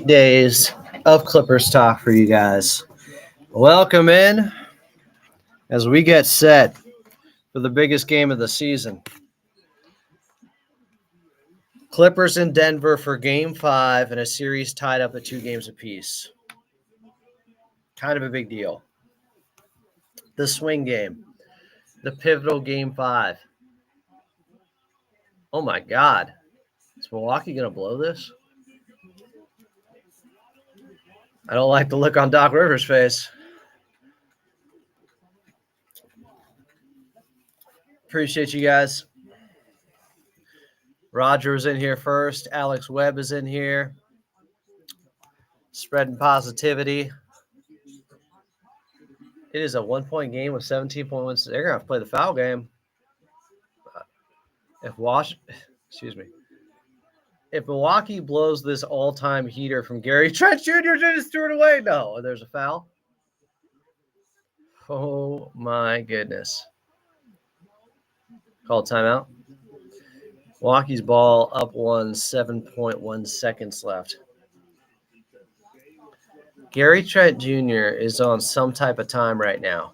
days of Clippers talk for you guys. Welcome in as we get set for the biggest game of the season. Clippers in Denver for Game 5 in a series tied up at 2 games apiece. Kind of a big deal. The swing game. The pivotal Game 5. Oh my God. Is Milwaukee going to blow this? I don't like the look on Doc Rivers' face. Appreciate you guys. Roger is in here first. Alex Webb is in here. Spreading positivity. It is a 1-point game with 17.1. They're going to have to play the foul game. If Milwaukee blows this all-time heater from Gary Trent Jr., just threw it away. No, there's a foul. Oh, my goodness. Call timeout. Milwaukee's ball up 7.1 seconds left. Gary Trent Jr. is on some type of time right now.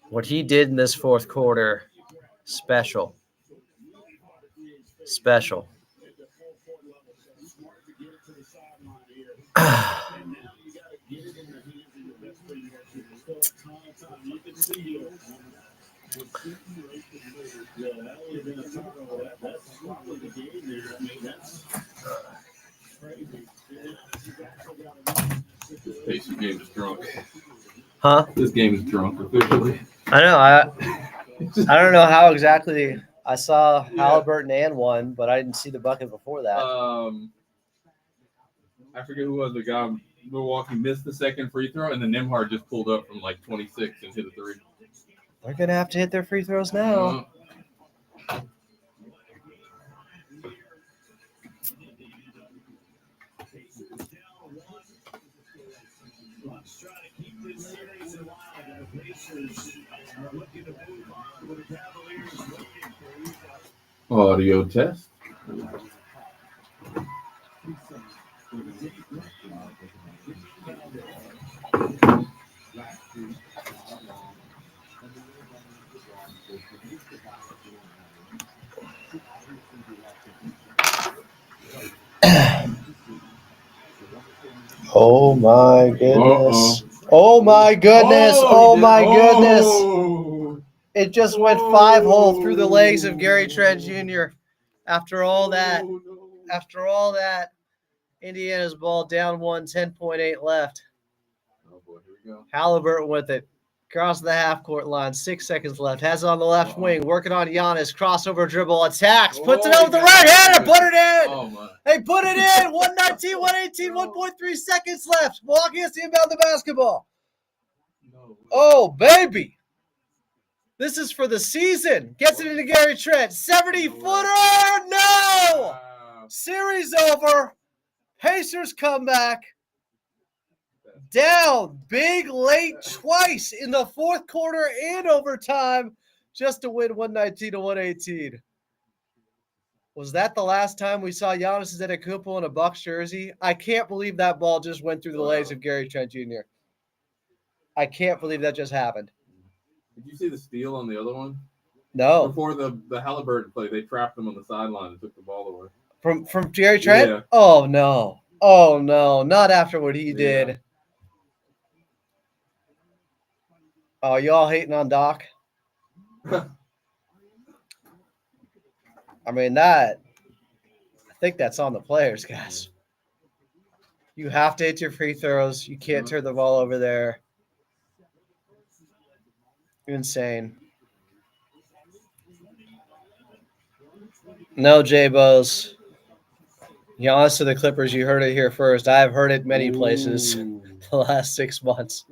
What he did in this fourth quarter, special. This game is drunk. Huh? This game is drunk officially. I know. I don't know how exactly. I saw Halliburton and one, but I didn't see the bucket before that. I forget who was the guy. Milwaukee missed the second free throw, and then Nembhard just pulled up from like 26 and hit a three. They're gonna have to hit their free throws now. Audio test. Oh my goodness. Oh my goodness. Oh my goodness. It just went 5-hole through the legs of Gary Trent Jr. After all that, Indiana's ball down 10.8 left. Oh boy, here we go. Halliburton with it. Across the half-court line, 6 seconds left. Has it on the left wing, working on Giannis. Crossover dribble, attacks, puts it over the right hander, put it in! Oh my. Hey, put it in! 119, 118, 1.3 seconds left. Milwaukee has to inbound the basketball. No. Oh, baby. This is for the season. Gets it into Gary Trent. 70-footer! No! Wow. Series over. Pacers come back. Down big late twice in the fourth quarter and overtime just to win 119-118. Was that the last time we saw Giannis Antetokounmpo in a Bucks jersey? I can't believe that ball just went through the legs of Gary Trent Jr. I can't believe that just happened. Did you see the steal on the other one? No. Before the Halliburton play, they trapped him on the sideline and took the ball away. From Gary Trent? Yeah. Oh, no. Oh, no. Not after what he did. Oh, y'all hating on Doc? I mean, I think that's on the players, guys. You have to hit your free throws. You can't turn the ball over there. Insane. No, J-Bows. Giannis to the Clippers, you heard it here first. I have heard it many places the last 6 months.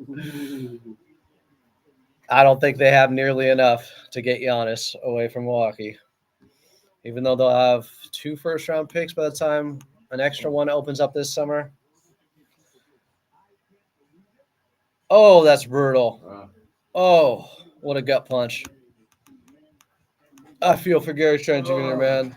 I don't think they have nearly enough to get Giannis away from Milwaukee. Even though they'll have 2 first-round picks by the time an extra one opens up this summer. Oh, that's brutal. Oh, what a gut punch. I feel for Gary Trent Jr., man.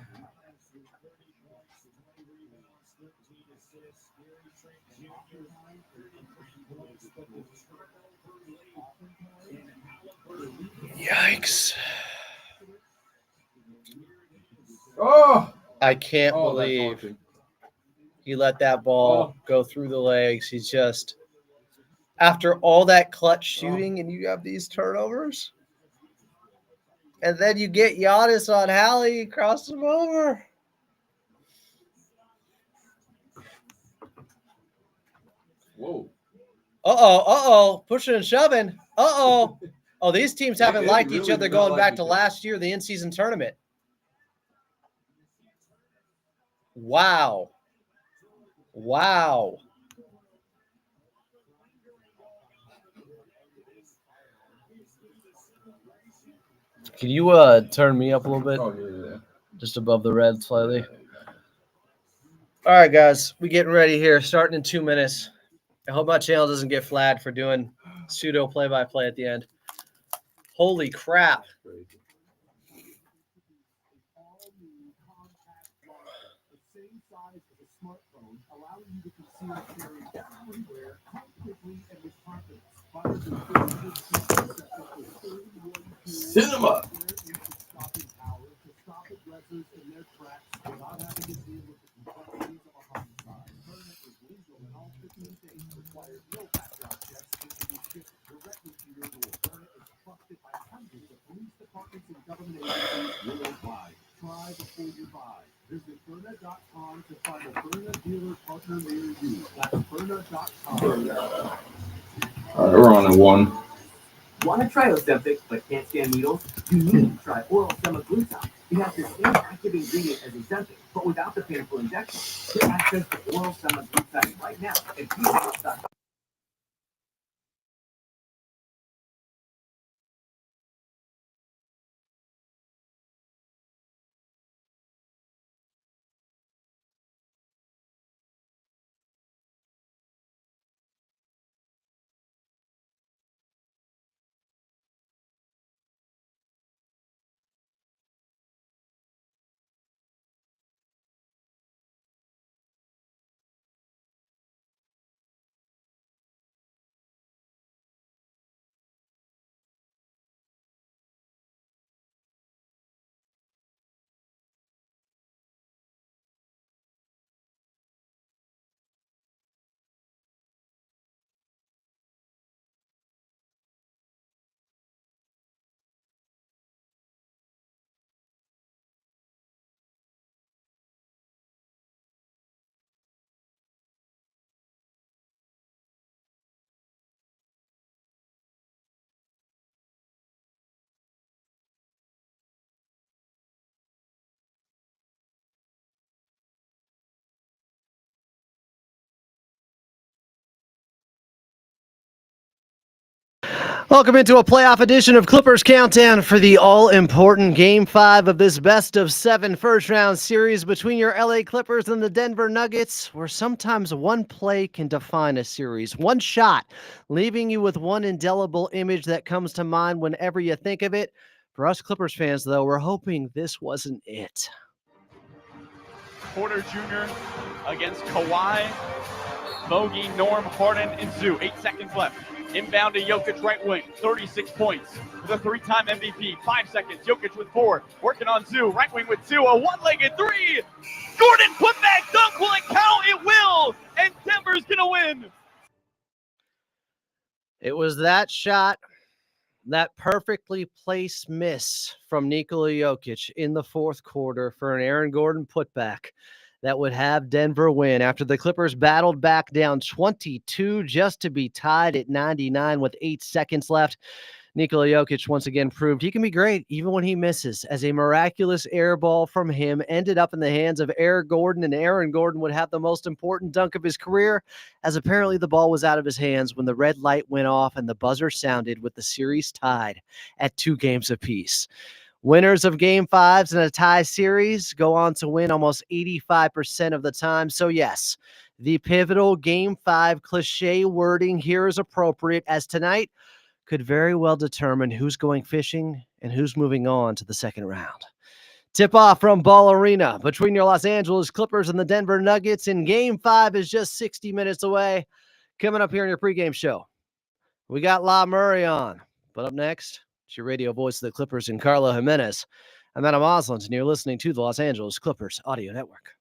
Yikes. Oh, I can't that's believe haunting. he let that ball go through the legs. He's just, after all that clutch shooting, and you have these turnovers, and then you get Giannis on Hallie, cross him over. Whoa. Uh-oh, pushing and shoving. Uh-oh. Oh, these teams haven't It liked each really other felt going like back each to other. last year, the in-season tournament. Wow. Can you turn me up a little bit? Oh, yeah. Just above the red slightly. All right, guys, we getting ready here, starting in 2 minutes. I hope my channel doesn't get flagged for doing pseudo play-by-play at the end. Holy crap. Cinema. All right, we're on a 1. Want to try Ozempic but can't stand needles? You need to try oral semaglutide. It has the same active ingredient as Ozempic, but without the painful injection. Get access to oral semaglutide right now at PCOS.com. Welcome into a playoff edition of Clippers Countdown for the all-important Game 5 of this best-of-7 first-round series between your LA Clippers and the Denver Nuggets, where sometimes one play can define a series. One shot, leaving you with one indelible image that comes to mind whenever you think of it. For us Clippers fans, though, we're hoping this wasn't it. Porter Jr. against Kawhi, Bogey, Norm, Harden, and Zoo. 8 seconds left. Inbound to Jokic, right wing, 36 points. The 3-time MVP, 5 seconds. Jokic with 4, working on Zoo, right wing with 2, a one-legged 3. Gordon put back dunk, will it count? It will, and Denver's gonna win. It was that shot, that perfectly placed miss from Nikola Jokic in the fourth quarter for an Aaron Gordon putback that would have Denver win after the Clippers battled back down 22 just to be tied at 99 with 8 seconds left. Nikola Jokic once again proved he can be great even when he misses, as a miraculous air ball from him ended up in the hands of Aaron Gordon, and Aaron Gordon would have the most important dunk of his career, as apparently the ball was out of his hands when the red light went off and the buzzer sounded with the series tied at 2 games apiece. Winners of Game 5s in a tie series go on to win almost 85% of the time. So yes, the pivotal Game 5 cliche wording here is appropriate, as tonight could very well determine who's going fishing and who's moving on to the second round. Tip-off from Ball Arena between your Los Angeles Clippers and the Denver Nuggets, and Game 5 is just 60 minutes away. Coming up here in your pregame show, we got La Murray on. But up next, it's your radio voice of the Clippers and Carlo Jimenez. I'm Adam Osland, and you're listening to the Los Angeles Clippers Audio Network.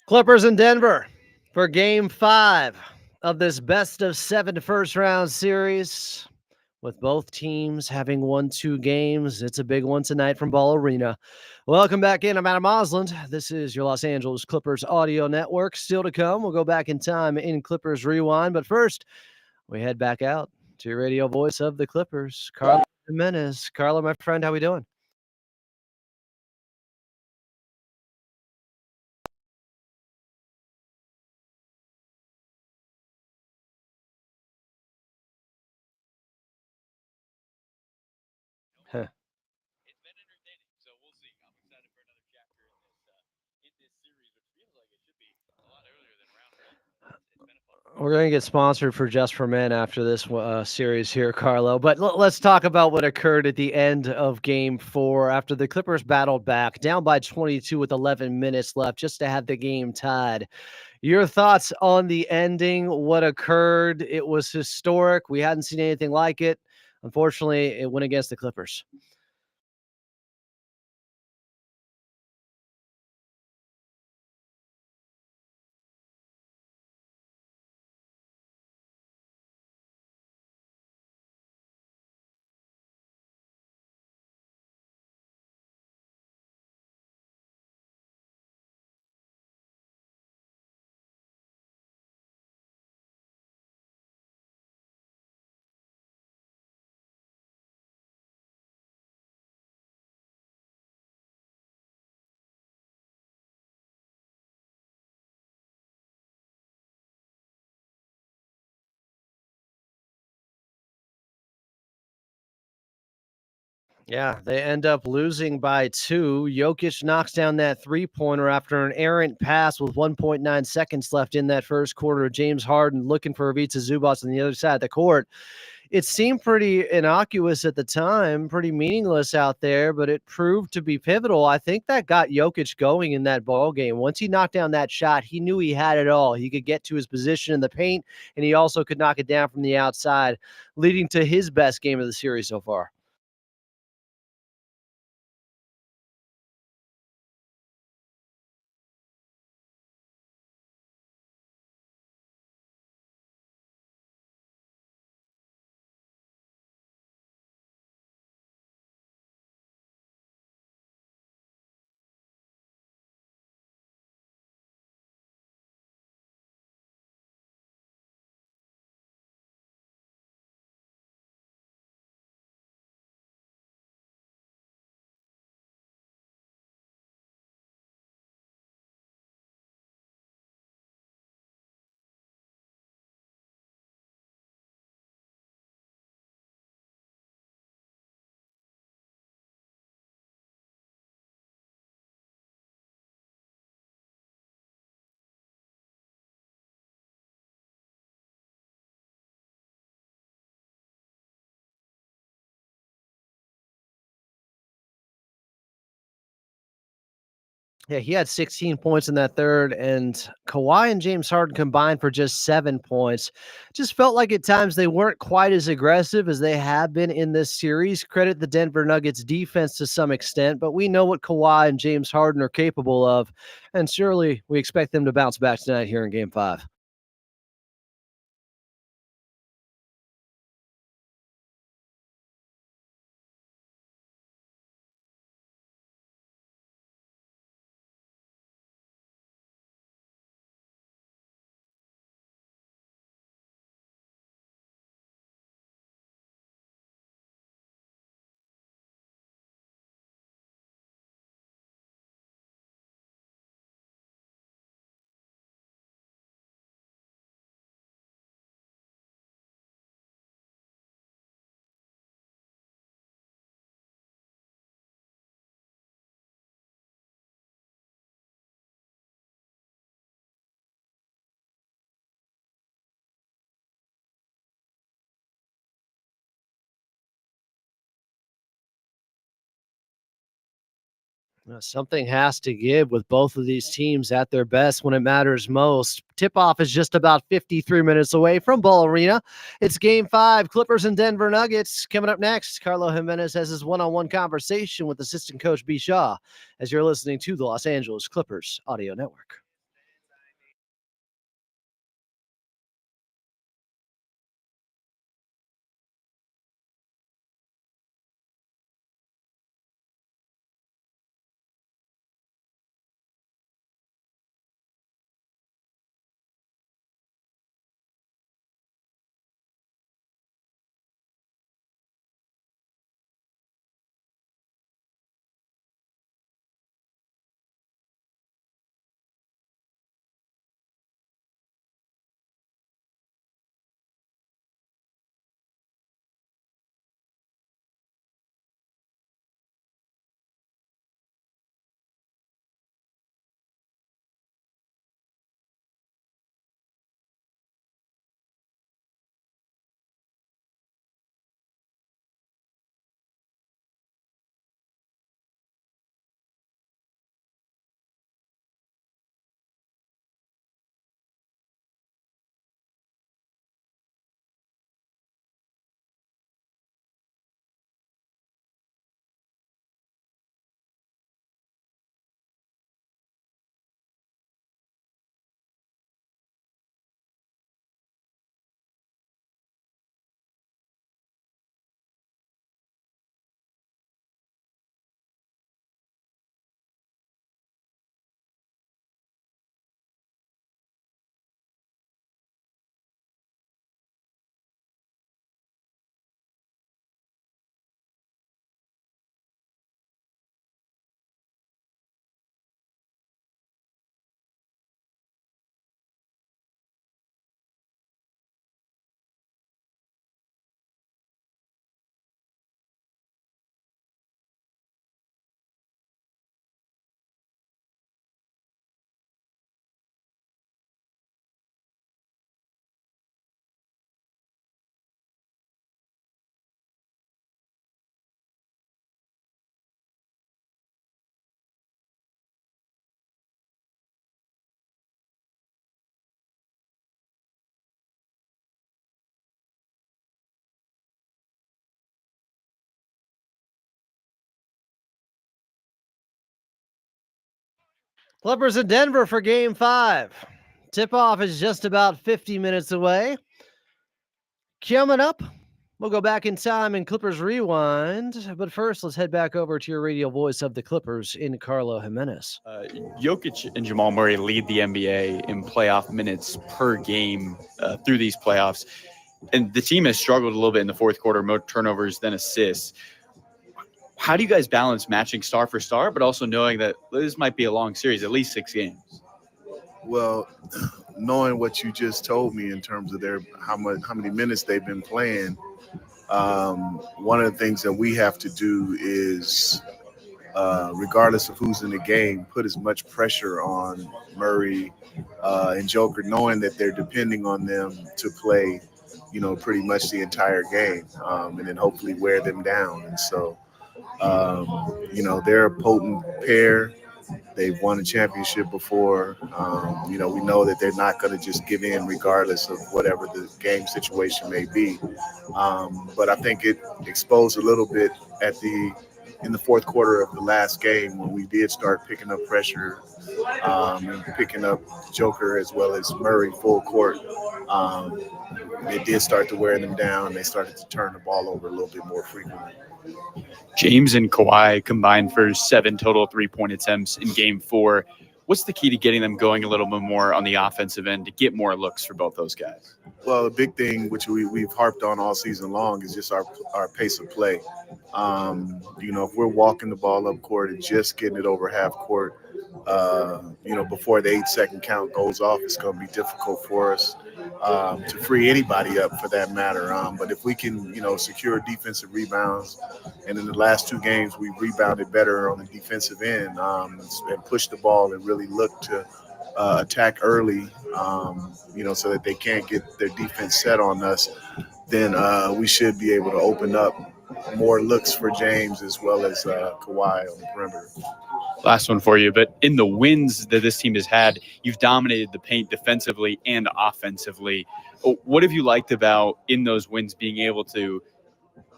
Clippers in Denver for Game 5 of this best-of-7 first-round series. With both teams having won 2 games, it's a big one tonight from Ball Arena. Welcome back in. I'm Adam Osland. This is your Los Angeles Clippers Audio Network. Still to come, we'll go back in time in Clippers Rewind. But first, we head back out to your radio voice of the Clippers, Carlo Jimenez. Carlo, my friend, how we doing? Huh. It's been entertaining, so we'll see. I'm excited for another chapter in this series, which feels like it should be a lot earlier than round one. It's been a fun one. We're going to get sponsored for Just for Men after this series here, Carlo. But let's talk about what occurred at the end of Game 4 after the Clippers battled back, down by 22 with 11 minutes left, just to have the game tied. Your thoughts on the ending, what occurred? It was historic. We hadn't seen anything like it. Unfortunately, it went against the Clippers. Yeah, they end up losing by 2. Jokic knocks down that three-pointer after an errant pass with 1.9 seconds left in that first quarter. James Harden looking for Ivica Zubac on the other side of the court. It seemed pretty innocuous at the time, pretty meaningless out there, but it proved to be pivotal. I think that got Jokic going in that ball game. Once he knocked down that shot, he knew he had it all. He could get to his position in the paint, and he also could knock it down from the outside, leading to his best game of the series so far. Yeah, he had 16 points in that third, and Kawhi and James Harden combined for just 7 points. Just felt like at times they weren't quite as aggressive as they have been in this series. Credit the Denver Nuggets defense to some extent, but we know what Kawhi and James Harden are capable of, and surely we expect them to bounce back tonight here in Game 5. Something has to give with both of these teams at their best when it matters most. Tip off is just about 53 minutes away from Ball Arena. It's Game 5, Clippers and Denver Nuggets. Coming up next, Carlo Jimenez has his one-on-one conversation with assistant coach B. Shaw as you're listening to the Los Angeles Clippers Audio Network. Clippers in Denver for Game 5. Tip-off is just about 50 minutes away. Coming up, we'll go back in time and Clippers Rewind. But first, let's head back over to your radio voice of the Clippers in Carlo Jimenez. Jokic and Jamal Murray lead the NBA in playoff minutes per game through these playoffs. And the team has struggled a little bit in the fourth quarter, more turnovers than assists. How do you guys balance matching star for star, but also knowing that this might be a long series, at least 6 games? Well, knowing what you just told me in terms of how many minutes they've been playing, one of the things that we have to do is, regardless of who's in the game, put as much pressure on Murray and Joker, knowing that they're depending on them to play, pretty much the entire game, and then hopefully wear them down. And so, they're a potent pair. They've won a championship before. We know that they're not going to just give in regardless of whatever the game situation may be. But I think it exposed a little bit in the fourth quarter of the last game when we did start picking up pressure and picking up Joker as well as Murray full court. They did start to wear them down. They started to turn the ball over a little bit more frequently. James and Kawhi combined for 7 total 3-point attempts in Game 4. What's the key to getting them going a little bit more on the offensive end to get more looks for both those guys? Well, the big thing, which we've harped on all season long, is just our pace of play. If we're walking the ball up court and just getting it over half court, before the 8-second count goes off, it's going to be difficult for us to free anybody up for that matter. But if we can, secure defensive rebounds, and in the last 2 games, we rebounded better on the defensive end and pushed the ball and really look to attack early, so that they can't get their defense set on us, then we should be able to open up more looks for James as well as Kawhi on the perimeter. Last one for you, but in the wins that this team has had, you've dominated the paint defensively and offensively. What have you liked about in those wins being able to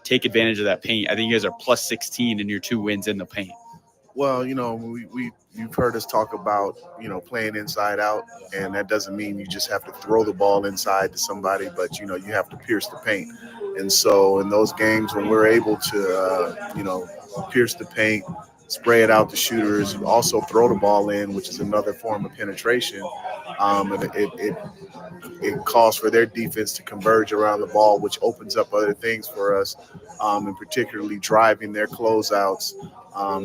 take advantage of that paint? I think you guys are plus 16 in your 2 wins in the paint. Well, you've heard us talk about, playing inside out, and that doesn't mean you just have to throw the ball inside to somebody, but, you have to pierce the paint. And so in those games when we're able to, pierce the paint, spray it out to shooters, also throw the ball in, which is another form of penetration, and it calls for their defense to converge around the ball, which opens up other things for us, and particularly driving their closeouts.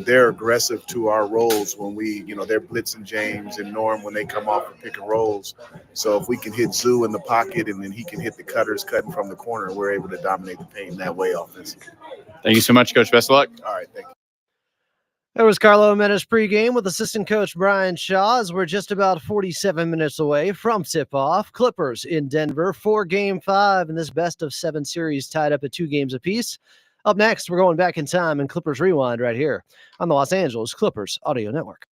They're aggressive to our rolls when they're blitzing James and Norm when they come off of pick and rolls. So if we can hit Zoo in the pocket and then he can hit the cutters cutting from the corner, we're able to dominate the paint in that way offensively. Thank you so much, Coach. Best of luck. All right, thank you. There was Carlo Jimenez pregame with assistant coach Brian Shaw as we're just about 47 minutes away from tip-off. Clippers in Denver for Game 5 in this best-of-7 series tied up at 2 games apiece. Up next, we're going back in time and Clippers Rewind right here on the Los Angeles Clippers Audio Network.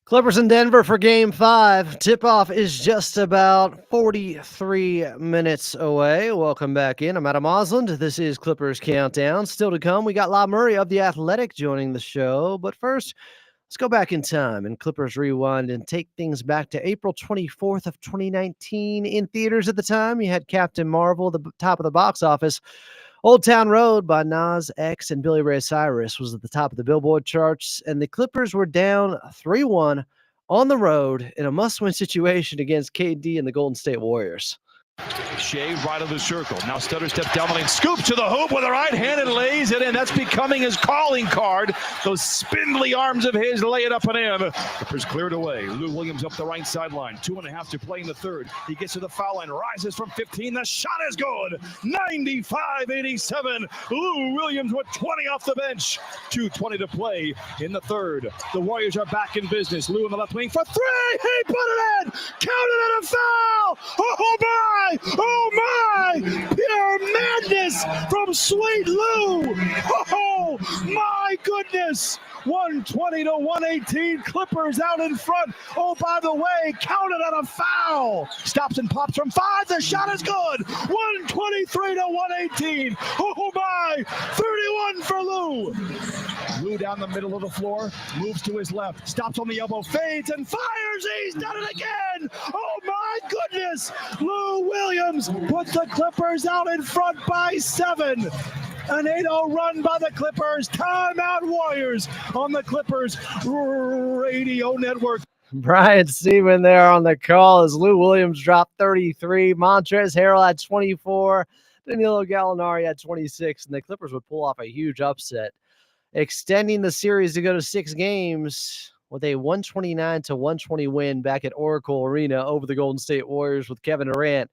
Clippers in Denver for Game 5. Tip-off is just about 43 minutes away. Welcome back in. I'm Adam Osland. This is Clippers Countdown. Still to come, we got La Murray of The Athletic joining the show. But first, let's go back in time and Clippers Rewind and take things back to April 24th of 2019. In theaters at the time, you had Captain Marvel, the top of the box office. Old Town Road by Nas X and Billy Ray Cyrus was at the top of the Billboard charts, and the Clippers were down 3-1 on the road in a must-win situation against KD and the Golden State Warriors. Shea right of the circle. Now stutter step down the lane. Scoop to the hoop with the right hand and lays it in. That's becoming his calling card. Those spindly arms of his lay it up and in. Clippers cleared away. Lou Williams up the right sideline. 2.5 to play in the third. He gets to the foul line. Rises from 15. The shot is good. 95-87. Lou Williams with 20 off the bench. 2:20 to play in the third. The Warriors are back in business. Lou in the left wing for three. He put it in. Counted it a foul. Oh my! Oh my! Pure madness from Sweet Lou! Oh my goodness! 120-118. Clippers out in front. Oh, by the way, counted on a foul. Stops and pops from 5. The shot is good. 123-118. Oh my! 31 for Lou. Lou down the middle of the floor, moves to his left, stops on the elbow, fades and fires. He's done it again. Oh my goodness! Lou Williams puts the Clippers out in front by 7. An 8-0 run by the Clippers. Timeout Warriors on the Clippers radio network. Brian Seaman there on the call as Lou Williams dropped 33. Montrezl Harrell had 24. Danilo Gallinari had 26. And the Clippers would pull off a huge upset, extending the series to go to 6 games with a 129-120 win back at Oracle Arena over the Golden State Warriors with Kevin Durant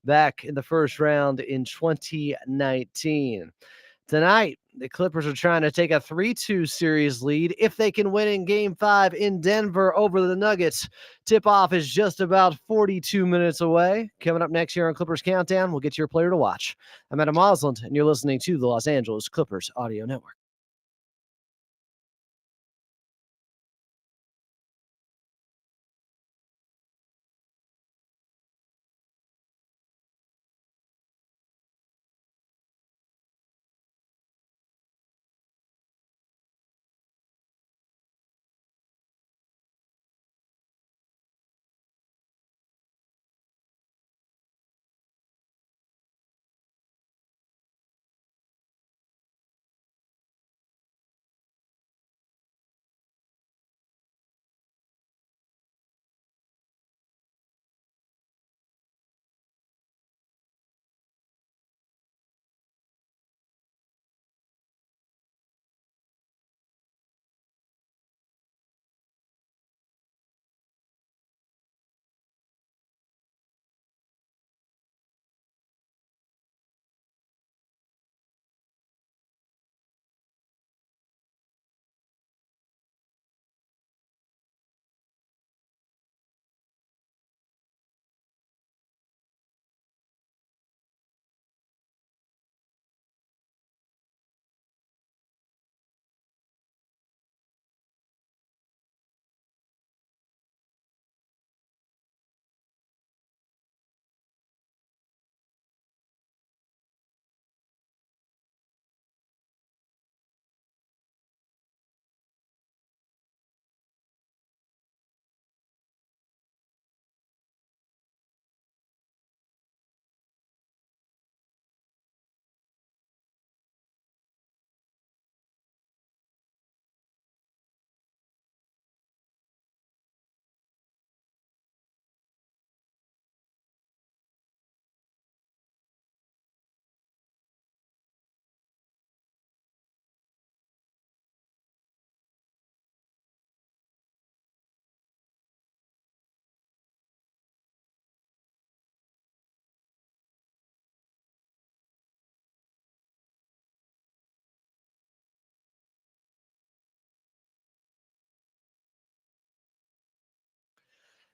back in the first round in 2019. Tonight, the Clippers are trying to take a 3-2 series lead if they can win in Game 5 in Denver over the Nuggets. Tip-off is just about 42 minutes away. Coming up next here on Clippers Countdown, we'll get your player to watch. I'm Adam Osland, and you're listening to the Los Angeles Clippers Audio Network.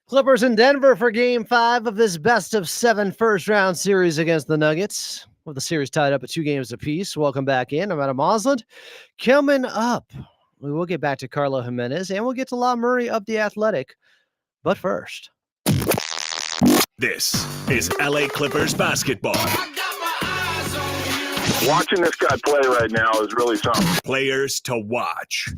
Clippers in Denver for Game 5 of this best-of-7 first-round series against the Nuggets, with the series tied up at 2 games apiece. Welcome back in. I'm Adam Osland. Coming up, We will get back to Carlo Jimenez, and we'll get to La Murray of The Athletic. But first, this is LA Clippers basketball. Watching this guy play right now is really something. Players to watch.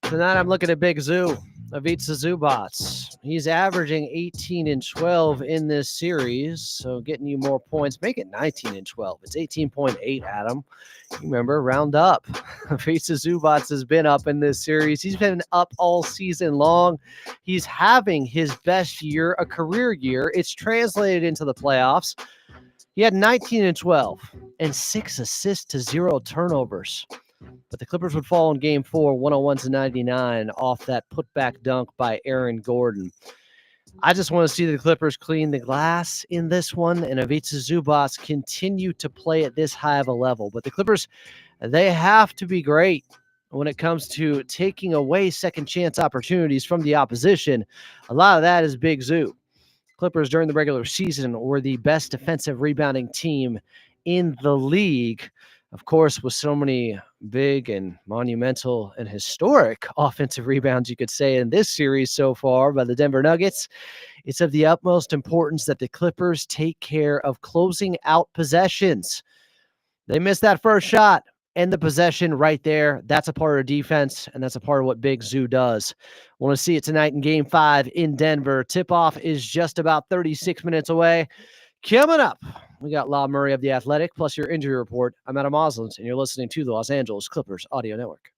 tonight I'm looking at Big Zoo, Ivica Zubac. He's averaging 18 and 12 in this series, so getting you more points. Make it 19 and 12. It's 18.8, Adam. Remember, round up. Ivica Zubac has been up in this series. He's been up all season long. He's having his best year, a career year. It's translated into the playoffs. He had 19 and 12 and 6 assists to 0 turnovers. But the Clippers would fall in Game 4, 101-99, off that putback dunk by Aaron Gordon. I just want to see the Clippers clean the glass in this one, and Ivica Zubac continue to play at this high of a level. But the Clippers, they have to be great when it comes to taking away second chance opportunities from the opposition. A lot of that is Big Zoo. Clippers during the regular season were the best defensive rebounding team in the league. Of course, with so many big and monumental and historic offensive rebounds, you could say, in this series so far by the Denver Nuggets, it's of the utmost importance that the Clippers take care of closing out possessions. They missed that first shot and the possession right there. That's a part of defense, and that's a part of what Big Zoo does. Want to see it tonight in Game 5 in Denver. Tip-off is just about 36 minutes away. Coming up, we got La Murray of The Athletic, plus your injury report. I'm Adam Oslins, and you're listening to the Los Angeles Clippers Audio Network.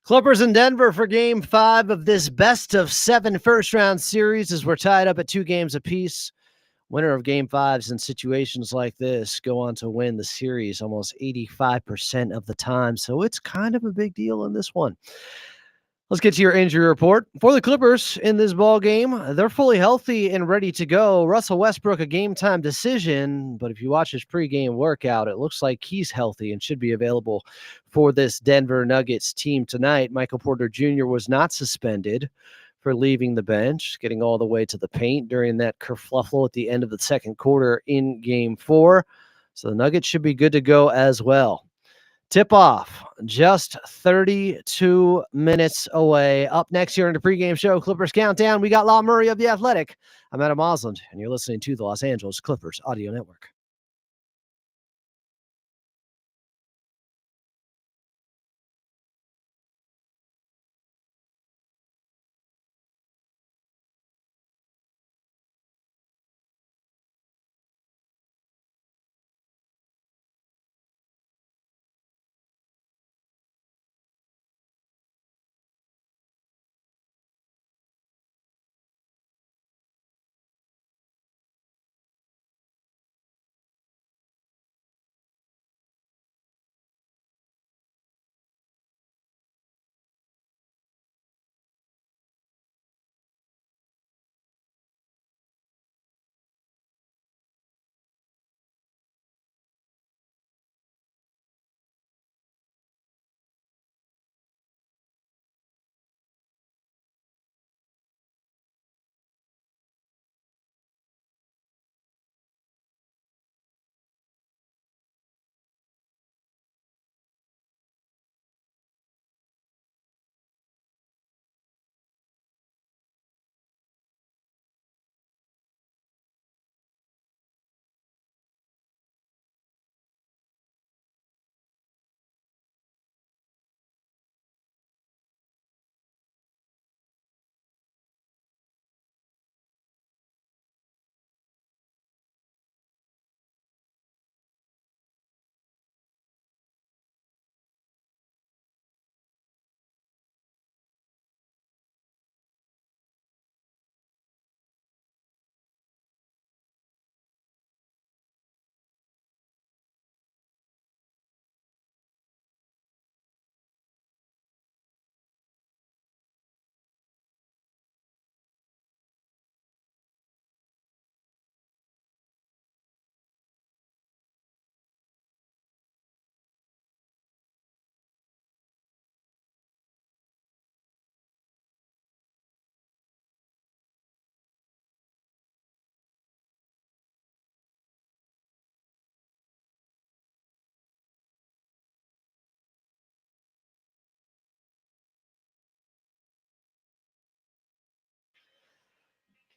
Clippers in Denver for Game 5 of this best-of-7 first-round series as we're tied up at 2 games apiece. Winner of Game 5s in situations like this go on to win the series almost 85% of the time, so it's kind of a big deal in this one. Let's get to your injury report. For the Clippers in this ball game, they're fully healthy and ready to go. Russell Westbrook, a game-time decision, but if you watch his pregame workout, it looks like he's healthy and should be available for this Denver Nuggets team tonight. Michael Porter Jr. was not suspended for leaving the bench, getting all the way to the paint during that kerfluffle at the end of the second quarter in Game 4. So the Nuggets should be good to go as well. Tip-off just 32 minutes away. Up next here in the pregame show, Clippers Countdown, we got Law Murray of The Athletic. I'm Adam Osland, and you're listening to the Los Angeles Clippers Audio Network.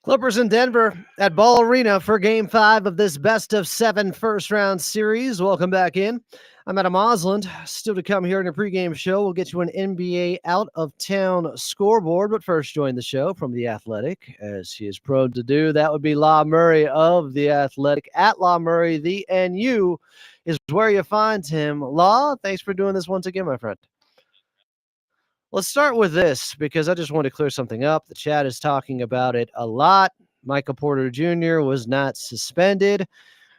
Clippers in Denver at Ball Arena for Game 5 of this best-of-7 first-round series. Welcome back in. I'm Adam Osland. Still to come here in a pregame show. We'll get you an NBA out-of-town scoreboard, but first join the show from The Athletic, as he is prone to do. That would be Law Murray of The Athletic. At Law Murray, the NU is where you find him. Law, thanks for doing this once again, my friend. Let's start with this because I just want to clear something up. The chat is talking about it a lot. Michael Porter Jr. was not suspended.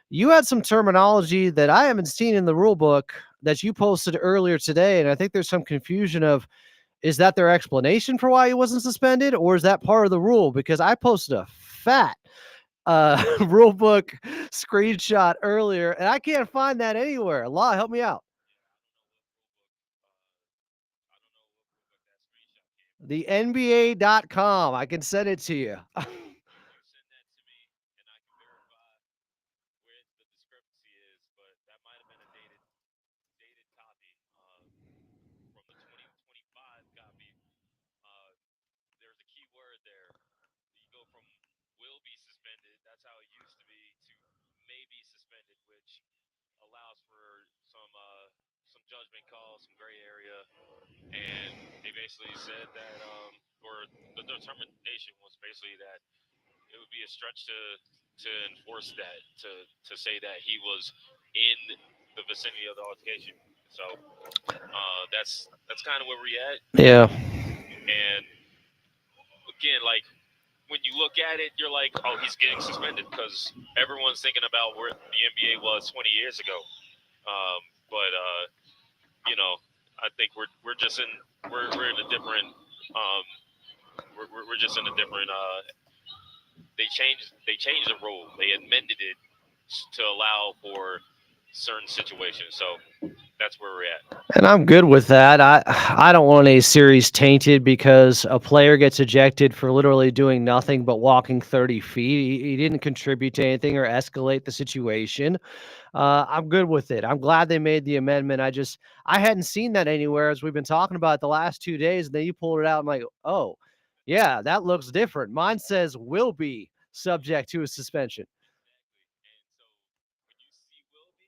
You had some terminology that I haven't seen in the rule book that you posted earlier today, and I think there's some confusion of, is that their explanation for why he wasn't suspended, or is that part of the rule? Because I posted a fat rule book screenshot earlier, and I can't find that anywhere. Law, help me out. The NBA.com. I can send it to you. And they basically said that, or the determination was basically that it would be a stretch to enforce that, to say that he was in the vicinity of the altercation. So that's kind of where we're at. Yeah. And again, like when you look at it, you're like, oh, he's getting suspended because everyone's thinking about where the NBA was 20 years ago. But you know, I think we're just in a different we're just in a different they changed the rule. They amended it to allow for certain situations. So that's where we're at. And I'm good with that. I don't want a series tainted because a player gets ejected for literally doing nothing but walking 30 feet. He didn't contribute to anything or escalate the situation. I'm good with it. I'm glad they made the amendment. I hadn't seen that anywhere as we've been talking about it the last 2 days. And then you pulled it out. I'm like, oh, yeah, that looks different. Mine says will be subject to a suspension. And so when you see will be,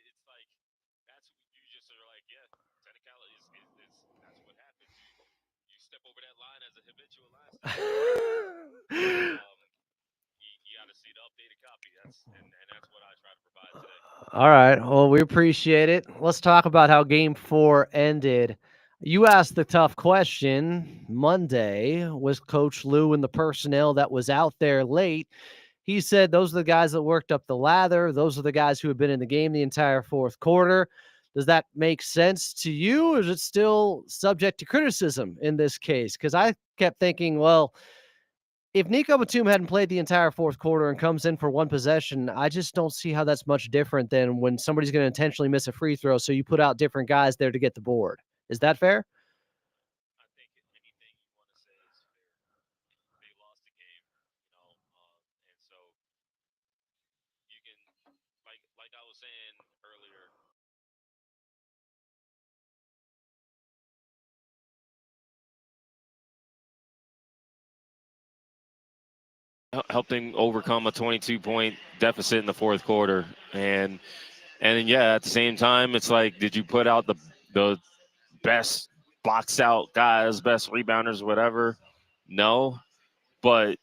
it's like that's you just are like, yeah, technicality is that's what happens. You step over that line as a habitual line stepper. You got to see the updated copy. And that's what I try to provide today. All right. Well, we appreciate it. Let's talk about how game 4 ended. You asked the tough question Monday. Was Coach Lou and the personnel that was out there late? He said those are the guys that worked up the lather. Those are the guys who have been in the game the entire fourth quarter. Does that make sense to you? Or is it still subject to criticism in this case? Because I kept thinking, well, if Nico Batum hadn't played the entire fourth quarter and comes in for one possession, I just don't see how that's much different than when somebody's going to intentionally miss a free throw. So you put out different guys there to get the board. Is that fair? I think anything you want to say is fair. They lost the game, and so you can, like I was saying earlier, helped them overcome a 22-point deficit in the fourth quarter, and then yeah, at the same time, it's like, did you put out the best box out guys, best rebounders, whatever? No, but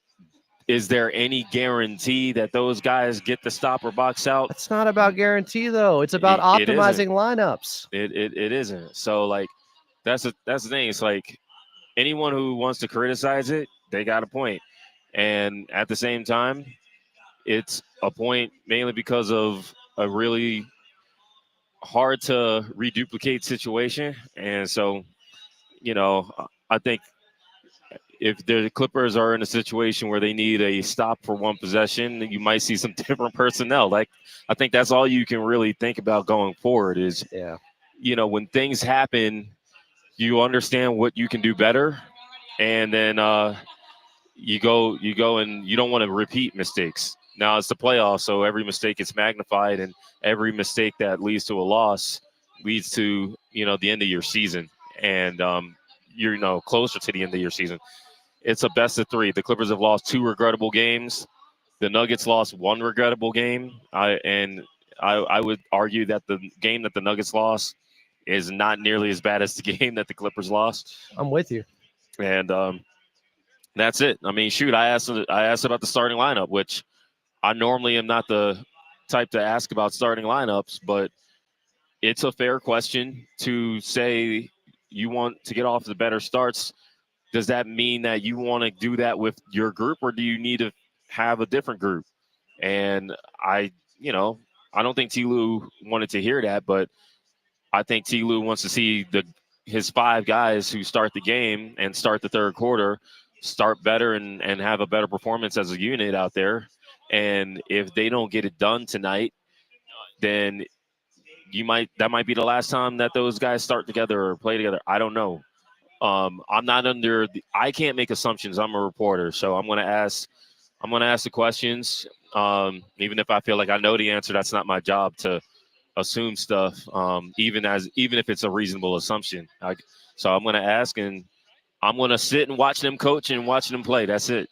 is there any guarantee that those guys get the stop or box out? It's not about guarantee, though. It's about It isn't. optimizing lineups. It isn't. So like, that's the thing. It's like anyone who wants to criticize it, they got a point. And at the same time, it's a point mainly because of a really hard to reduplicate situation. And so, I think if the Clippers are in a situation where they need a stop for one possession, you might see some different personnel. Like, I think that's all you can really think about going forward is, when things happen, you understand what you can do better. And then you go and you don't want to repeat mistakes. Now it's the playoffs, so every mistake is magnified, and every mistake that leads to a loss leads to the end of your season, and you're closer to the end of your season. It's a best of 3. The Clippers have lost 2 regrettable games. The Nuggets lost 1 regrettable game. I would argue that the game that the Nuggets lost is not nearly as bad as the game that the Clippers lost. I'm with you. And that's it. I mean, shoot, I asked about the starting lineup, which I normally am not the type to ask about starting lineups, but it's a fair question to say you want to get off the better starts. Does that mean that you want to do that with your group, or do you need to have a different group? And I don't think T. Lou wanted to hear that, but I think T. Lou wants to see his 5 guys who start the game and start the third quarter start better and have a better performance as a unit out there. And if they don't get it done tonight, then that might be the last time that those guys start together or play together. I don't know. I'm not I can't make assumptions. I'm a reporter, so I'm going to ask the questions. Even if I feel like I know the answer, that's not my job to assume stuff. Even if it's a reasonable assumption. So I'm going to ask, and I'm going to sit and watch them coach and watch them play. That's it.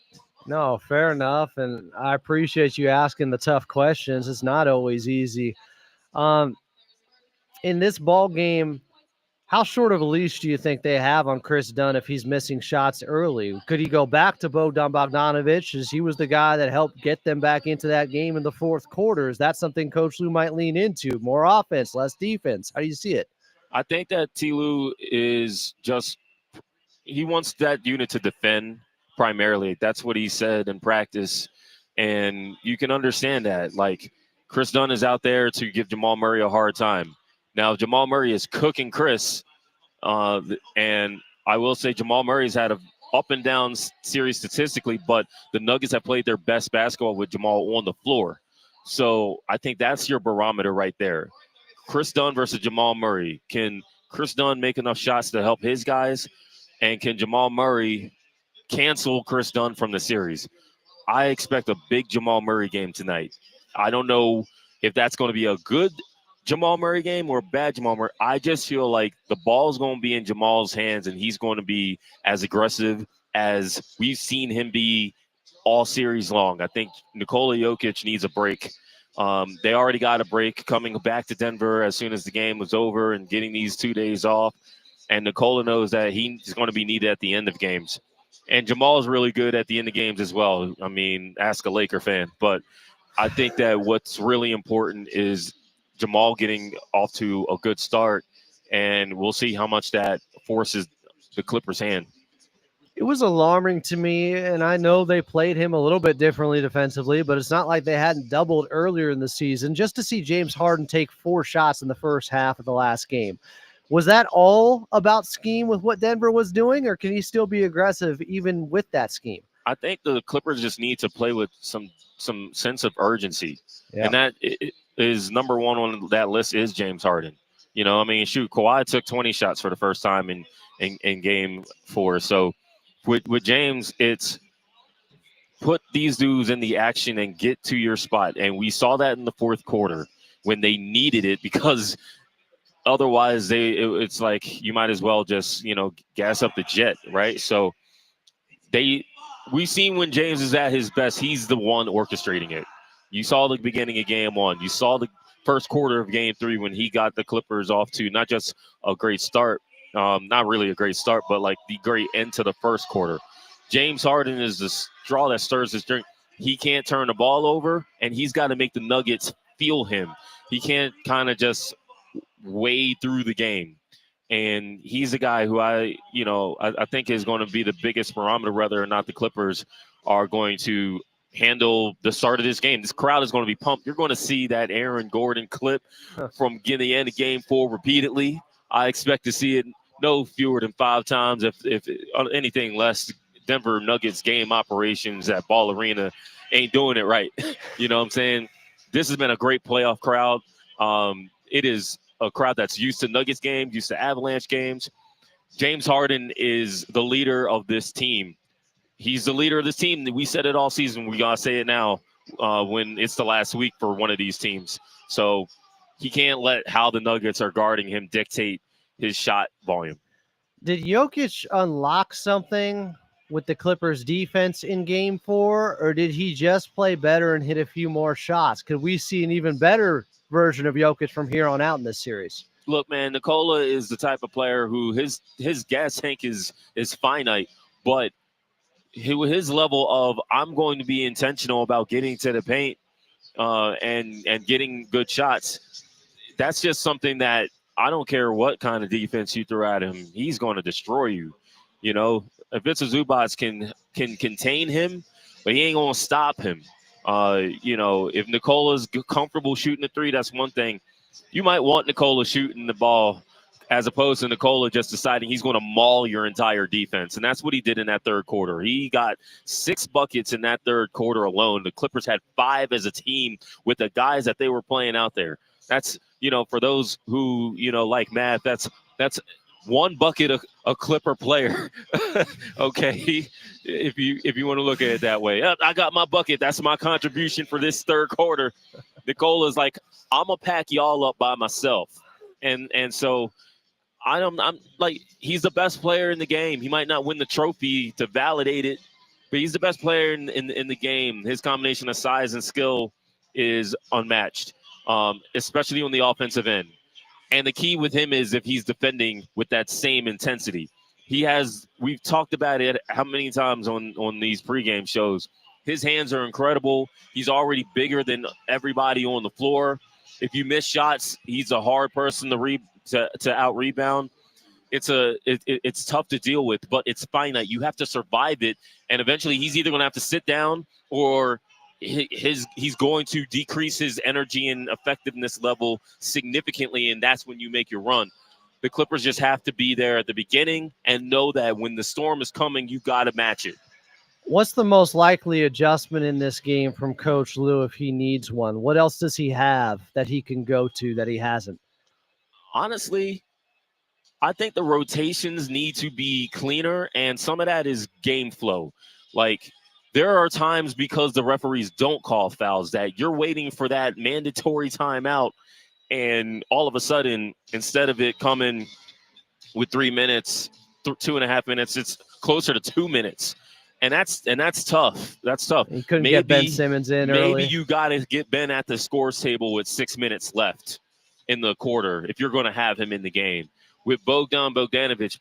No, fair enough. And I appreciate you asking the tough questions. It's not always easy. In this ball game, how short of a leash do you think they have on Chris Dunn if he's missing shots early? Could he go back to Bogdan Bogdanovic, as he was the guy that helped get them back into that game in the fourth quarter? Is that something Coach Lou might lean into? More offense, less defense. How do you see it? I think that T. Lou is he wants that unit to defend primarily. That's what he said in practice. And you can understand that. Like, Chris Dunn is out there to give Jamal Murray a hard time. Now, Jamal Murray is cooking Chris. And I will say Jamal Murray's had a up and down series statistically, but the Nuggets have played their best basketball with Jamal on the floor. So I think that's your barometer right there. Chris Dunn versus Jamal Murray. Can Chris Dunn make enough shots to help his guys? And can Jamal Murray cancel Chris Dunn from the series? I expect a big Jamal Murray game tonight. I don't know if that's going to be a good Jamal Murray game or a bad Jamal Murray. I just feel like the ball's going to be in Jamal's hands, and he's going to be as aggressive as we've seen him be all series long. I think Nikola Jokic needs a break. They already got a break coming back to Denver as soon as the game was over and getting these 2 days off. And Nikola knows that he's going to be needed at the end of games. And Jamal is really good at the end of games as well. I mean, ask a Laker fan. But I think that what's really important is Jamal getting off to a good start, and we'll see how much that forces the Clippers' hand. It was alarming to me, and I know they played him a little bit differently defensively, but it's not like they hadn't doubled earlier in the season. Just to see James Harden take 4 shots in the first half of the last game. Was that all about scheme with what Denver was doing, or can he still be aggressive even with that scheme? I think the Clippers just need to play with some sense of urgency. Yeah. And that is number one on that list is James Harden. You know, I mean, shoot, Kawhi took 20 shots for the first time in game 4. So with James, it's put these dudes in the action and get to your spot. And we saw that in the fourth quarter when they needed it, because otherwise it's like you might as well just, you know, gas up the jet, right? So we've seen when James is at his best, he's the one orchestrating it. You saw the beginning of game 1. You saw the first quarter of game 3 when he got the Clippers off to not just a great start, not really a great start, but like the great end to the first quarter. James Harden is the straw that stirs his drink. He can't turn the ball over, and he's got to make the Nuggets feel him. He can't kind of just wade through the game. And he's a guy who I think is going to be the biggest barometer whether or not the Clippers are going to handle the start of this game. This crowd is going to be pumped. You're going to see that Aaron Gordon clip from the end of game 4 repeatedly. I expect to see it no fewer than 5 times, if anything less. Denver Nuggets game operations at Ball Arena ain't doing it right. You know what I'm saying? This has been a great playoff crowd. It is a crowd that's used to Nuggets games, used to Avalanche games. James Harden is the leader of this team. He's the leader of this team. We said it all season. We got to say it now when it's the last week for one of these teams. So he can't let how the Nuggets are guarding him dictate his shot volume. Did Jokic unlock something with the Clippers defense in game 4, or did he just play better and hit a few more shots? Could we see an even better version of Jokic from here on out in this series? Look, man, Nikola is the type of player who his gas tank is finite, but his level of I'm going to be intentional about getting to the paint and getting good shots, that's just something that I don't care what kind of defense you throw at him, he's going to destroy you. You know, if it's a Zubac can contain him, but he ain't going to stop him. You know, if Nikola's comfortable shooting the 3, that's one thing. You might want Nikola shooting the ball as opposed to Nikola just deciding he's going to maul your entire defense. And that's what he did in that third quarter. He got 6 buckets in that third quarter alone. The Clippers had 5 as a team with the guys that they were playing out there. That's, you know, for those who, you know, like math, that's 1 bucket a Clipper player. Okay, if you want to look at it that way. I got my bucket. That's my contribution for this third quarter. Nikola's like, I'm gonna pack y'all up by myself, and so I'm like, he's the best player in the game. He might not win the trophy to validate it, but he's the best player in the game. His combination of size and skill is unmatched, especially on the offensive end. And the key with him is if he's defending with that same intensity. We've talked about it how many times on these pregame shows. His hands are incredible. He's already bigger than everybody on the floor. If you miss shots, he's a hard person to out rebound. It's tough to deal with, but it's finite. You have to survive it, and eventually he's either going to have to sit down or he's going to decrease his energy and effectiveness level significantly, and that's when you make your run. The Clippers just have to be there at the beginning and know that when the storm is coming, you got to match it. What's the most likely adjustment in this game from Coach Lue if he needs one? What else does he have that he can go to that he hasn't? honestly, I think the rotations need to be cleaner, and some of that is game flow. Like, there are times because the referees don't call fouls that you're waiting for that mandatory timeout, and all of a sudden, instead of it coming with 3 minutes, 2.5 minutes, it's closer to 2 minutes. And that's tough. That's tough. He couldn't get Ben Simmons in maybe early. you got to get Ben at the scores table with 6 minutes left in the quarter if you're going to have him in the game. With Bogdanovic,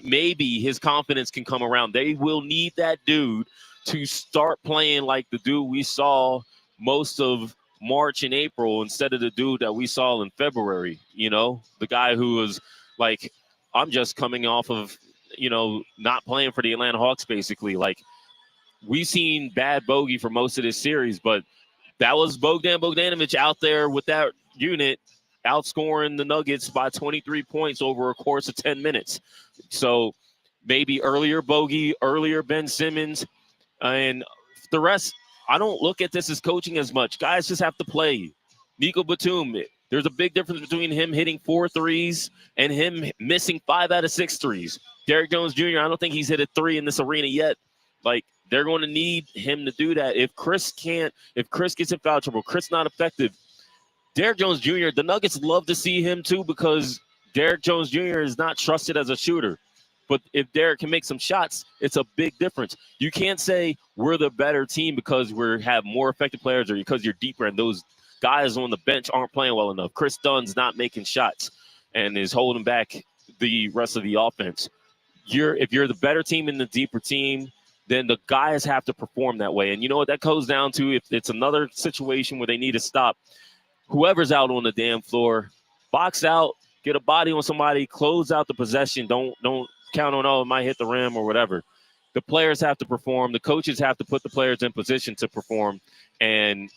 maybe his confidence can come around. They will need that dude to start playing like the dude we saw most of March and April instead of the dude that we saw in February. You know, the guy who was like, I'm just coming off of, not playing for the Atlanta Hawks, basically. Like, we've seen bad Bogey for most of this series, but that was Bogdanovic out there with that unit outscoring the Nuggets by 23 points over a course of 10 minutes. So maybe earlier Bogey, earlier Ben Simmons, and the rest, I don't look at this as coaching as much. Guys just have to play. Nico Batum, there's a big difference between him hitting 4 threes and him missing 5 out of 6 threes. Derrick Jones Jr., I don't think he's hit a 3 in this arena yet. Like, they're going to need him to do that. If Chris gets in foul trouble, Chris not effective, Derrick Jones Jr., the Nuggets love to see him too because Derrick Jones Jr. is not trusted as a shooter. But if Derrick can make some shots, it's a big difference. You can't say we're the better team because we have more effective players or because you're deeper and those guys on the bench aren't playing well enough. Chris Dunn's not making shots and is holding back the rest of the offense. If you're the better team and the deeper team, then the guys have to perform that way. And you know what that goes down to? If it's another situation where they need to stop, whoever's out on the damn floor, box out, get a body on somebody, close out the possession. Don't count on, it might hit the rim or whatever. The players have to perform. The coaches have to put the players in position to perform. And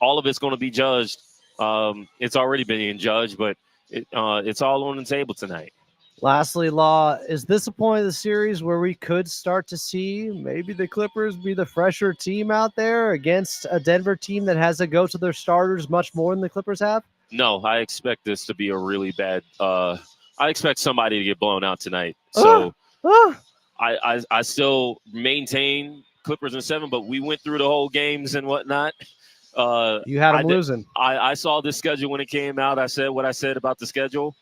all of it's going to be judged. It's already being judged, but it's all on the table tonight. Lastly, Law, is this a point of the series where we could start to see maybe the Clippers be the fresher team out there against a Denver team that has to go to their starters much more than the Clippers have? No, I expect this to be a really bad I expect somebody to get blown out tonight. So I still maintain Clippers in 7, but we went through the whole games and whatnot. You had them losing. I saw this schedule when it came out. I said what I said about the schedule.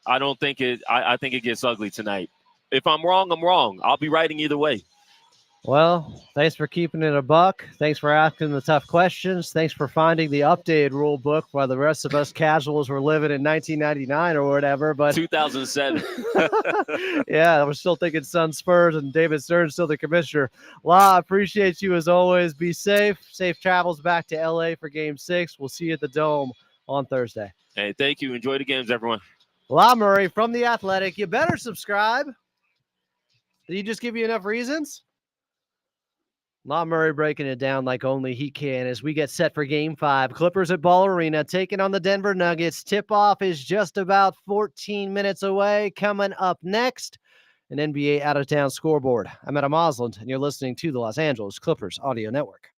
I don't think I think it gets ugly tonight. If I'm wrong, I'm wrong. I'll be writing either way. Well, thanks for keeping it a buck. Thanks for asking the tough questions. Thanks for finding the updated rule book while the rest of us casuals were living in 1999 or whatever. But 2007. Yeah, we're still thinking Sun Spurs and David Stern's still the commissioner. La, appreciate you as always. Be safe. Safe travels back to LA for Game 6. We'll see you at the Dome on Thursday. Hey, thank you. Enjoy the games, everyone. La Murray from The Athletic. You better subscribe. Did he just give you enough reasons? La Murray breaking it down like only he can as we get set for Game 5. Clippers at Ball Arena taking on the Denver Nuggets. Tip-off is just about 14 minutes away. Coming up next, an NBA out-of-town scoreboard. I'm Adam Osland, and you're listening to the Los Angeles Clippers Audio Network.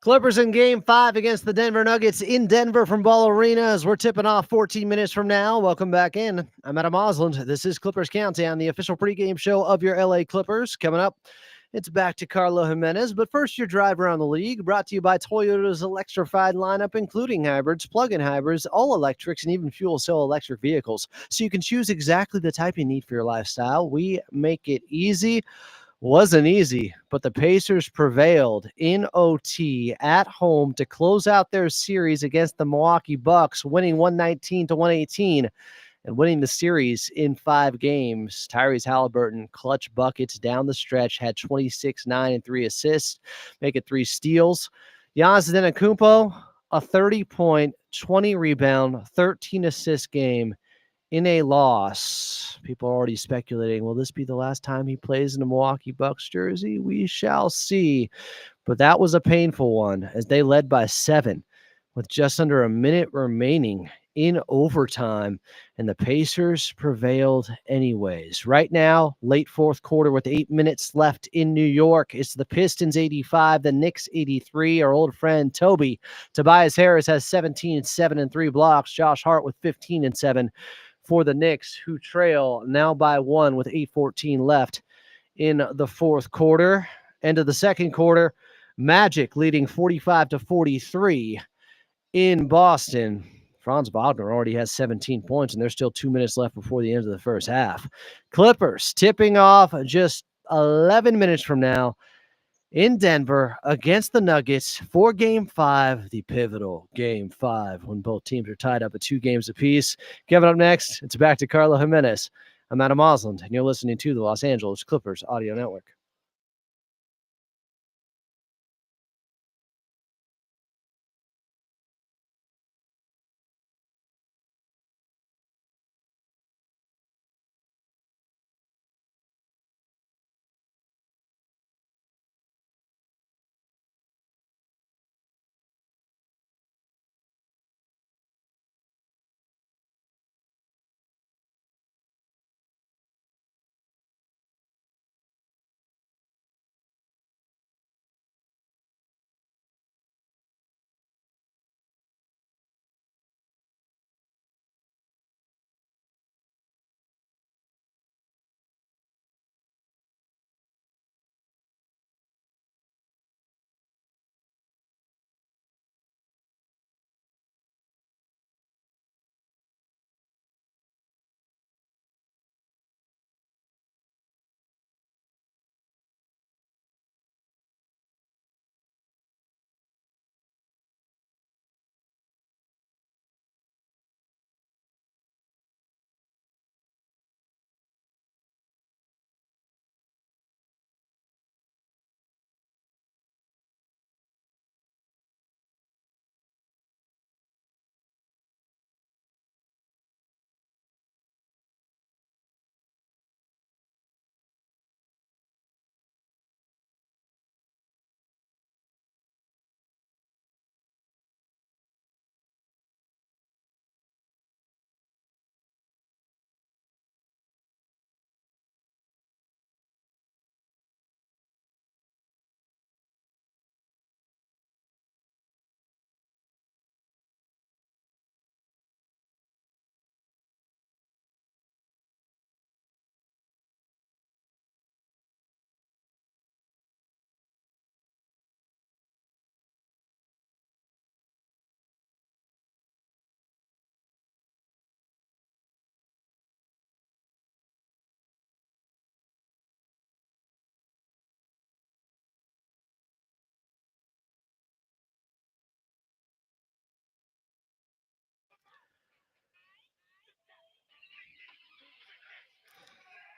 Clippers in Game 5 against the Denver Nuggets in Denver from Ball Arena as we're tipping off 14 minutes from now. Welcome back in. I'm Adam Osland. This is Clippers Countdown, the official pregame show of your LA Clippers. Coming up, it's back to Carlo Jimenez. But first, your drive around the league, brought to you by Toyota's electrified lineup, including hybrids, plug-in hybrids, all electrics, and even fuel cell electric vehicles. So you can choose exactly the type you need for your lifestyle. We make it easy. Wasn't easy, but the Pacers prevailed in OT at home to close out their series against the Milwaukee Bucks, winning 119-118 and winning the series in 5 games. Tyrese Halliburton clutch buckets down the stretch, had 26, 9, and 3 assists, making 3 steals. Giannis Antetokounmpo, a 30-point, 20-rebound, 13-assist game in a loss. People are already speculating, will this be the last time he plays in a Milwaukee Bucks jersey? We shall see. But that was a painful one as they led by 7 with just under a minute remaining in overtime, and the Pacers prevailed anyways. Right now, late fourth quarter with 8 minutes left in New York, it's the Pistons 85, the Knicks 83. Our old friend Tobias Harris has 17, 7, and 3 blocks. Josh Hart with 15 and 7. For the Knicks, who trail now by 1 with 8:14 left in the fourth quarter. End of the second quarter, Magic leading 45-43 in Boston. Franz Wagner already has 17 points, and there's still 2 minutes left before the end of the first half. Clippers tipping off just 11 minutes from now in Denver against the Nuggets for Game 5, the pivotal Game 5, when both teams are tied up at 2 games apiece. Coming up next, it's back to Carlo Jimenez. I'm Adam Osland, and you're listening to the Los Angeles Clippers Audio Network.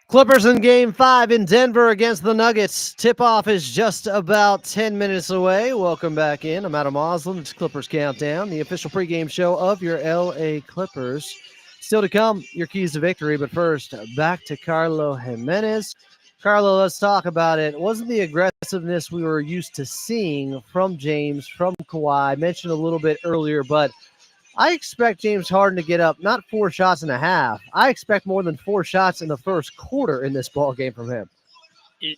Clippers in Game 5 in Denver against the Nuggets. Tip-off is just about 10 minutes away. Welcome back in. I'm Adam Osland. It's Clippers Countdown, the official pregame show of your LA Clippers. Still to come, your keys to victory. But first, back to Carlo Jimenez. Carlo, let's talk about it. It wasn't the aggressiveness we were used to seeing from James, from Kawhi. I mentioned a little bit earlier, but I expect James Harden to get up not 4 shots and a half. I expect more than 4 shots in the first quarter in this ball game from him.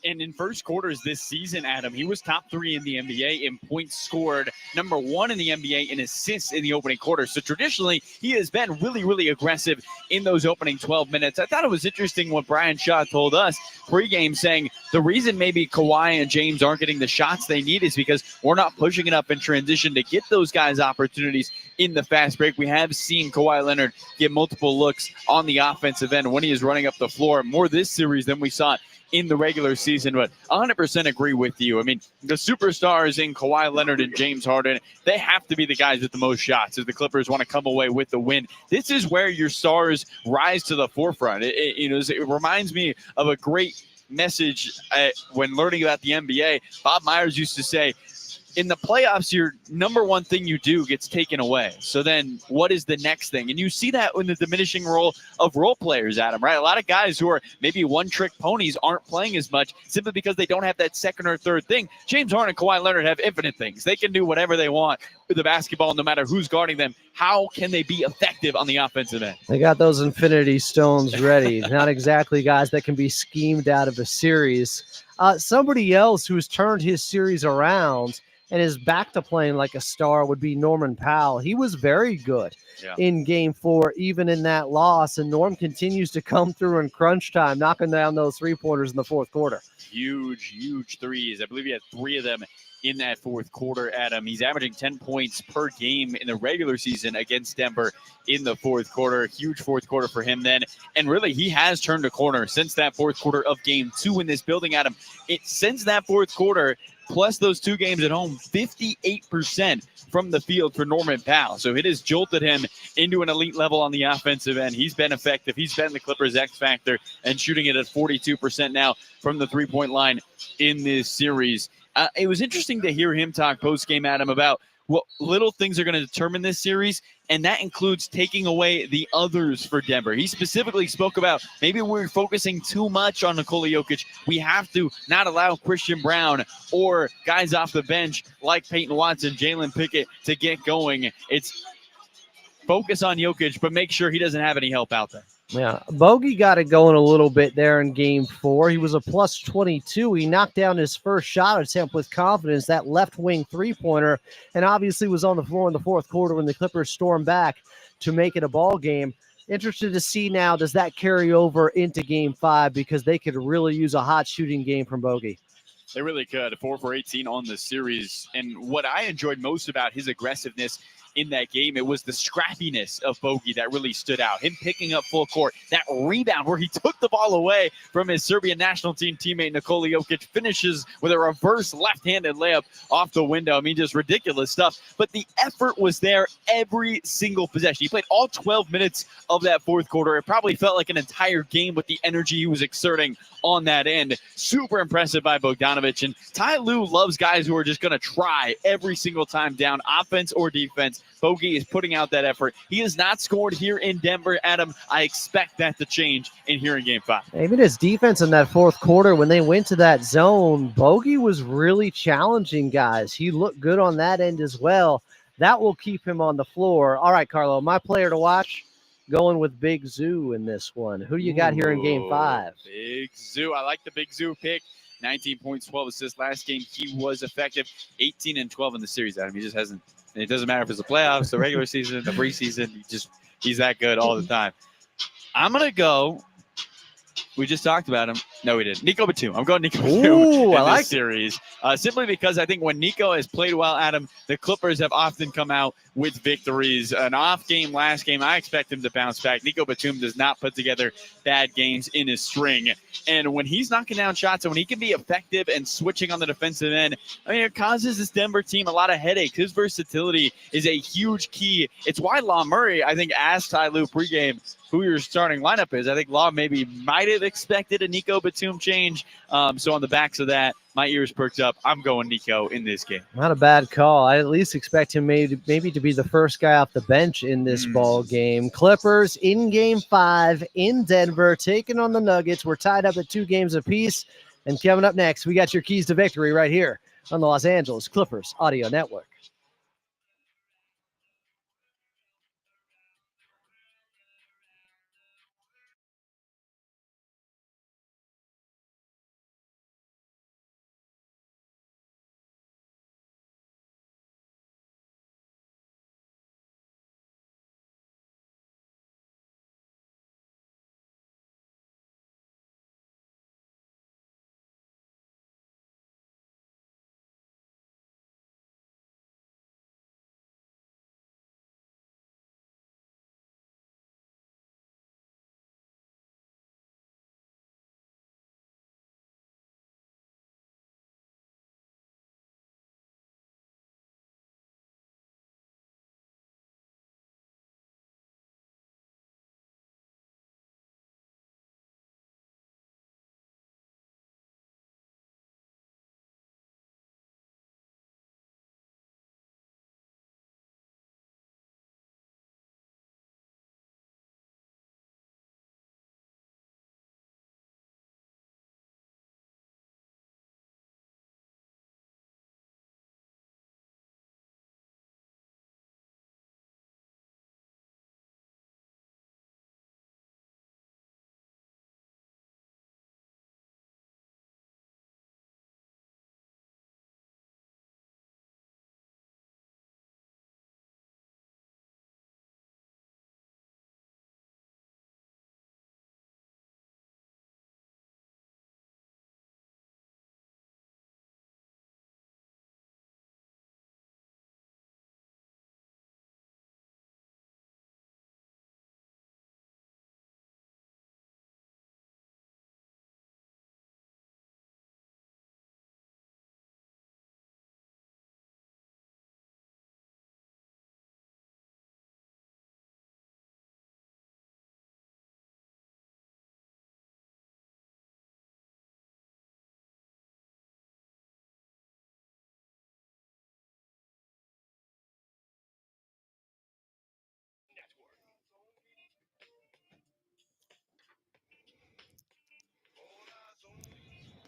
And in first quarters this season, Adam, he was top 3 in the NBA in points scored, number 1 in the NBA in assists in the opening quarter. So traditionally, he has been really, really aggressive in those opening 12 minutes. I thought it was interesting what Brian Shaw told us pregame, saying the reason maybe Kawhi and James aren't getting the shots they need is because we're not pushing it up in transition to get those guys opportunities in the fast break. We have seen Kawhi Leonard get multiple looks on the offensive end when he is running up the floor more this series than we saw in the regular season. But 100% agree with you. I mean, the superstars in Kawhi Leonard and James Harden, they have to be the guys with the most shots if the Clippers want to come away with the win. This is where your stars rise to the forefront. It reminds me of a great message when learning about the NBA. Bob Myers used to say, in the playoffs, your number one thing you do gets taken away. So then what is the next thing? And you see that in the diminishing role of role players, Adam, right? A lot of guys who are maybe one-trick ponies aren't playing as much simply because they don't have that second or third thing. James Harden and Kawhi Leonard have infinite things. They can do whatever they want with the basketball no matter who's guarding them. How can they be effective on the offensive end? They got those infinity stones ready. Not exactly guys that can be schemed out of a series. Somebody else who's turned his series around and is back to playing like a star would be Norman Powell. He was very good in Game 4, even in that loss, and Norm continues to come through in crunch time, knocking down those three-pointers in the fourth quarter. Huge threes. I believe he had 3 of them in that fourth quarter, Adam. He's averaging 10 points per game in the regular season against Denver in the fourth quarter. Huge fourth quarter for him then. And really, he has turned a corner since that fourth quarter of Game 2 in this building, Adam. Since that fourth quarter, plus those 2 games at home, 58% from the field for Norman Powell. So it has jolted him into an elite level on the offensive end. He's been effective. He's been the Clippers' X factor and shooting it at 42% now from the three-point line in this series. It was interesting to hear him talk post-game, Adam, about what little things are going to determine this series, and that includes taking away the others for Denver. He specifically spoke about maybe we're focusing too much on Nikola Jokic. We have to not allow Christian Brown or guys off the bench like Peyton Watson, Jalen Pickett to get going. It's focus on Jokic, but make sure he doesn't have any help out there. Yeah, Bogey got it going a little bit there in Game 4. He was a plus 22. He knocked down his first shot attempt with confidence, that left wing three-pointer, and obviously was on the floor in the fourth quarter when the Clippers stormed back to make it a ball game. Interested to see now, does that carry over into Game 5, because they could really use a hot shooting game from Bogey. They really could. 4 for 18 on the series. And what I enjoyed most about his aggressiveness in that game, it was the scrappiness of Bogey that really stood out. Him picking up full court, that rebound where he took the ball away from his Serbian national team teammate Nikola Jokic, finishes with a reverse left-handed layup off the window. I mean, just ridiculous stuff. But the effort was there every single possession. He played all 12 minutes of that fourth quarter. It probably felt like an entire game with the energy he was exerting on that end. Super impressive by Bogdanovic. And Ty Lue loves guys who are just going to try every single time down, offense or defense. Bogey is putting out that effort. He has not scored here in Denver, Adam. I expect that to change in here in Game 5. Even his defense in that fourth quarter, when they went to that zone, Bogey was really challenging guys. He looked good on that end as well. That will keep him on the floor. All right, Carlo, my player to watch, going with Big Zoo in this one. Who do you got here in Game 5? Big Zoo. I like the Big Zoo pick. 19 points, 12 assists. Last game, he was effective. 18 and 12 in the series, Adam. He just hasn't. It doesn't matter if it's the playoffs, the regular season, the preseason. He's that good all the time. I'm going to go. We just talked about him. No, we didn't. Nico Batum. I'm going Nico Batum in this series. Simply because I think when Nico has played well, Adam, the Clippers have often come out with victories. An off game last game, I expect him to bounce back. Nico Batum does not put together bad games in his string. And when he's knocking down shots and when he can be effective and switching on the defensive end, I mean, it causes this Denver team a lot of headaches. His versatility is a huge key. It's why Law Murray, I think, asked Ty Lue pregame who your starting lineup is. I think Law maybe might have expected a Nico Batum change. So on the backs of that, my ears perked up. I'm going Nico in this game. Not a bad call. I at least expect him maybe to be the first guy off the bench in this ball game. Clippers in Game 5 in Denver, taking on the Nuggets. We're tied up at 2 games apiece. And coming up next, we got your keys to victory right here on the Los Angeles Clippers Audio Network.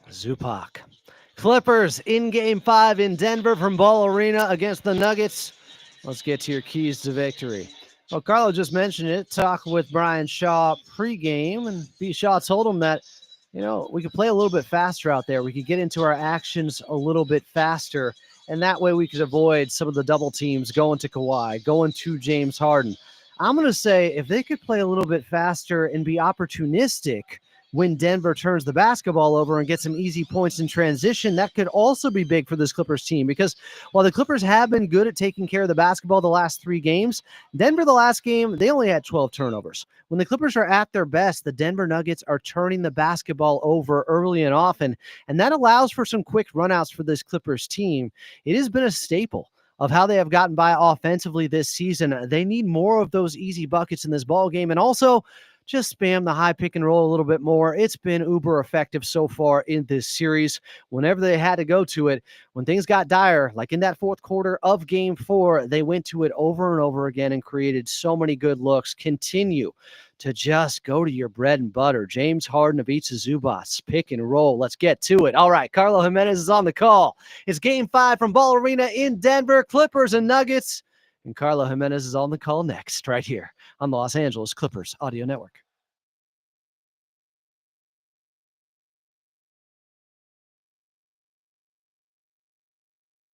Zupac. Clippers in Game 5 in Denver from Ball Arena against the Nuggets. Let's get to your keys to victory. Well, Carlo just mentioned it. Talk with Brian Shaw pregame, and B. Shaw told him that, we could play a little bit faster out there. We could get into our actions a little bit faster, and that way we could avoid some of the double teams going to Kawhi, going to James Harden. I'm going to say if they could play a little bit faster and be opportunistic when Denver turns the basketball over and gets some easy points in transition, that could also be big for this Clippers team, because while the Clippers have been good at taking care of the basketball the last 3 games, Denver the last game, they only had 12 turnovers. When the Clippers are at their best, the Denver Nuggets are turning the basketball over early and often, and that allows for some quick runouts for this Clippers team. It has been a staple of how they have gotten by offensively this season. They need more of those easy buckets in this ball game, and also just spam the high pick and roll a little bit more. It's been uber effective so far in this series. Whenever they had to go to it, when things got dire, like in that fourth quarter of Game 4, they went to it over and over again and created so many good looks. Continue to just go to your bread and butter. James Harden, Ivica Zubac, pick and roll. Let's get to it. All right, Carlo Jimenez is on the call. It's Game 5 from Ball Arena in Denver, Clippers and Nuggets. And Carlo Jimenez is on the call next, right here on the Los Angeles Clippers Audio Network.